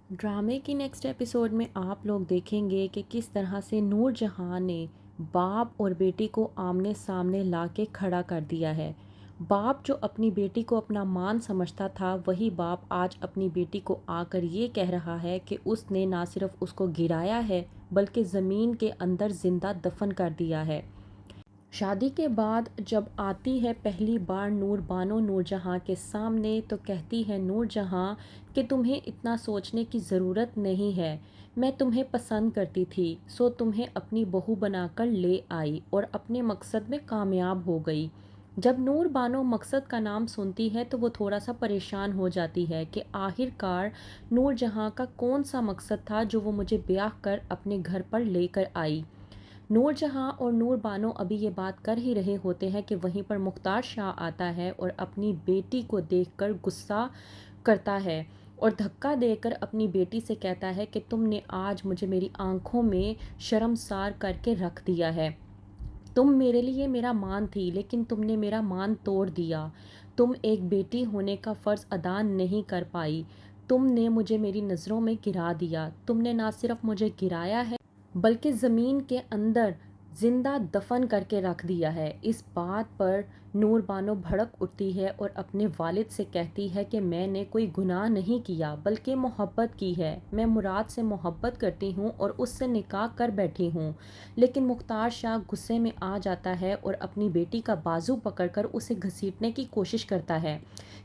ڈرامے کی next episode میں آپ لوگ دیکھیں گے کہ کس طرح سے نور جہاں نے باپ اور بیٹی کو آمنے سامنے لا کے کھڑا کر دیا ہے۔ باپ جو اپنی بیٹی کو اپنا مان سمجھتا تھا، وہی باپ آج اپنی بیٹی کو آ کر یہ کہہ رہا ہے کہ اس نے نہ صرف اس کو گرایا ہے بلکہ زمین کے اندر زندہ دفن کر دیا ہے۔ شادی کے بعد جب آتی ہے پہلی بار نور بانو نور جہاں کے سامنے تو کہتی ہے نور جہاں کہ تمہیں اتنا سوچنے کی ضرورت نہیں ہے، میں تمہیں پسند کرتی تھی سو تمہیں اپنی بہو بنا کر لے آئی اور اپنے مقصد میں کامیاب ہو گئی۔ جب نور بانو مقصد کا نام سنتی ہے تو وہ تھوڑا سا پریشان ہو جاتی ہے کہ آخر کار نور جہاں کا کون سا مقصد تھا جو وہ مجھے بیاہ کر اپنے گھر پر لے کر آئی۔ نور جہاں اور نور بانو ابھی یہ بات کر ہی رہے ہوتے ہیں کہ وہیں پر مختار شاہ آتا ہے اور اپنی بیٹی کو دیکھ کر غصہ کرتا ہے اور دھکا دے کر اپنی بیٹی سے کہتا ہے کہ تم نے آج مجھے میری آنکھوں میں شرمسار کر کے رکھ دیا ہے۔ تم میرے لیے میرا مان تھی لیکن تم نے میرا مان توڑ دیا۔ تم ایک بیٹی ہونے کا فرض ادا نہیں کر پائی۔ تم نے مجھے میری نظروں میں گرا دیا۔ تم نے نہ صرف مجھے گرایا ہے بلکہ زمین کے اندر زندہ دفن کر کے رکھ دیا ہے۔ اس بات پر نور بانو بھڑک اٹھتی ہے اور اپنے والد سے کہتی ہے کہ میں نے کوئی گناہ نہیں کیا بلکہ محبت کی ہے۔ میں مراد سے محبت کرتی ہوں اور اس سے نکاح کر بیٹھی ہوں۔ لیکن مختار شاہ غصے میں آ جاتا ہے اور اپنی بیٹی کا بازو پکڑ کر اسے گھسیٹنے کی کوشش کرتا ہے۔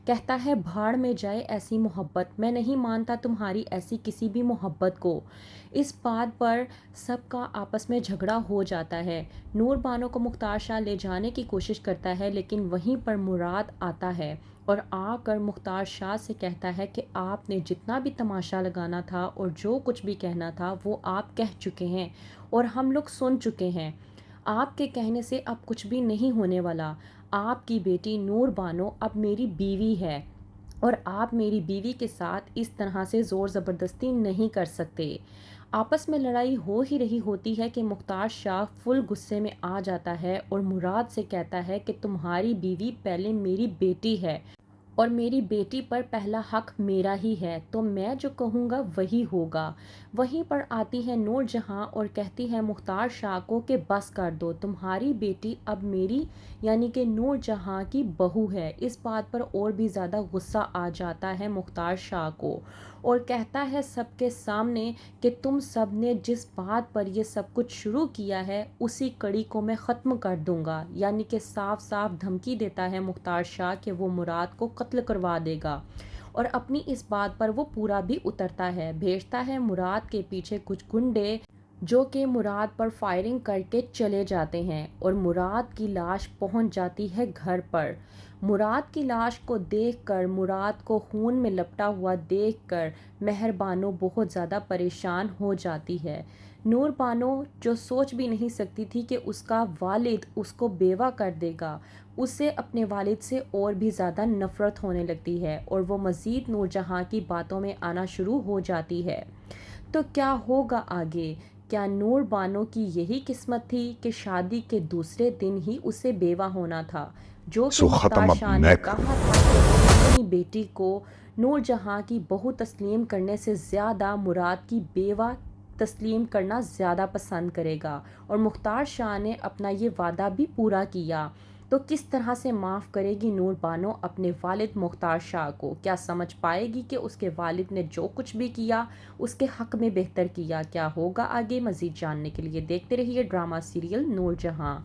کہتا ہے بھاڑ میں جائے ایسی محبت، میں نہیں مانتا تمہاری ایسی کسی بھی محبت کو۔ اس بات پر سب کا آپس میں جھگڑا ہو جاتا ہے۔ نور بانو کو مختار شاہ لے جانے کی کوشش کرتا ہے لیکن وہیں پر مراد آتا ہے اور آ کر مختار شاہ سے کہتا ہے کہ آپ نے جتنا بھی تماشا لگانا تھا اور جو کچھ بھی کہنا تھا وہ آپ کہہ چکے ہیں اور ہم لوگ سن چکے ہیں۔ آپ کے کہنے سے اب کچھ بھی نہیں ہونے والا۔ آپ کی بیٹی نور بانو اب میری بیوی ہے اور آپ میری بیوی کے ساتھ اس طرح سے زور زبردستی نہیں کر سکتے۔ آپس میں لڑائی ہو ہی رہی ہوتی ہے کہ مختار شاہ فل غصے میں آ جاتا ہے اور مراد سے کہتا ہے کہ تمہاری بیوی پہلے میری بیٹی ہے اور میری بیٹی پر پہلا حق میرا ہی ہے، تو میں جو کہوں گا وہی ہوگا۔ وہیں پر آتی ہے نور جہاں اور کہتی ہے مختار شاہ کو کہ بس کر دو، تمہاری بیٹی اب میری یعنی کہ نور جہاں کی بہو ہے۔ اس بات پر اور بھی زیادہ غصہ آ جاتا ہے مختار شاہ کو اور کہتا ہے سب کے سامنے کہ تم سب نے جس بات پر یہ سب کچھ شروع کیا ہے اسی کڑی کو میں ختم کر دوں گا، یعنی کہ صاف صاف دھمکی دیتا ہے مختار شاہ کہ وہ مراد کو قتل کروا دے گا اور اپنی اس بات پر وہ پورا بھی اترتا ہے۔ بھیجتا ہے مراد کے پیچھے کچھ گنڈے جو کہ مراد پر فائرنگ کر کے چلے جاتے ہیں اور مراد کی لاش پہنچ جاتی ہے گھر پر۔ مراد کی لاش کو دیکھ کر، مراد کو خون میں لپٹا ہوا دیکھ کر مہر بانو بہت زیادہ پریشان ہو جاتی ہے۔ نور بانو جو سوچ بھی نہیں سکتی تھی کہ اس کا والد اس کو بیوہ کر دے گا، اسے اپنے والد سے اور بھی زیادہ نفرت ہونے لگتی ہے اور وہ مزید نور جہاں کی باتوں میں آنا شروع ہو جاتی ہے۔ تو کیا ہوگا آگے؟ کیا نور بانو کی یہی قسمت تھی کہ شادی کے دوسرے دن ہی اسے بیوہ ہونا تھا، جو کہ مختار ختم اب شاہ نے میں کہا تھا کہ وہ اپنی بیٹی کو نور جہاں کی بہو تسلیم کرنے سے زیادہ مراد کی بیوہ تسلیم کرنا زیادہ پسند کرے گا اور مختار شاہ نے اپنا یہ وعدہ بھی پورا کیا۔ تو کس طرح سے معاف کرے گی نور بانو اپنے والد مختار شاہ کو؟ کیا سمجھ پائے گی کہ اس کے والد نے جو کچھ بھی کیا اس کے حق میں بہتر کیا؟ کیا ہوگا آگے؟ مزید جاننے کے لیے دیکھتے رہیے ڈرامہ سیریل نور جہاں۔